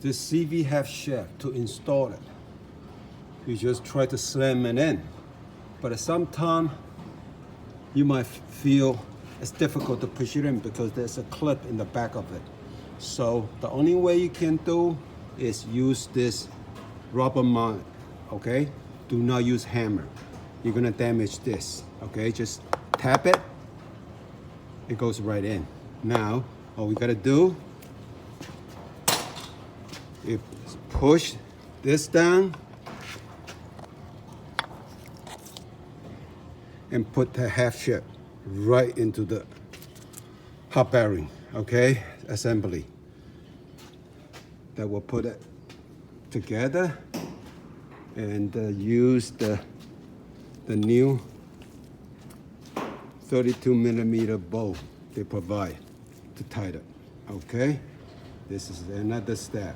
this CV half shaft to install it. You just try to slam it in. But at some time, you might feel it's difficult to push it in because there's a clip in the back of it. So the only way you can do is use this rubber mount, okay? Do not use hammer. You're gonna damage this, okay? Just tap it, it goes right in. Now, all we gotta do is push this down and put the half shaft right into the hot bearing, okay? Assembly. That will put it together and use the new 32mm bolt they provide to tighten, okay? This is another step.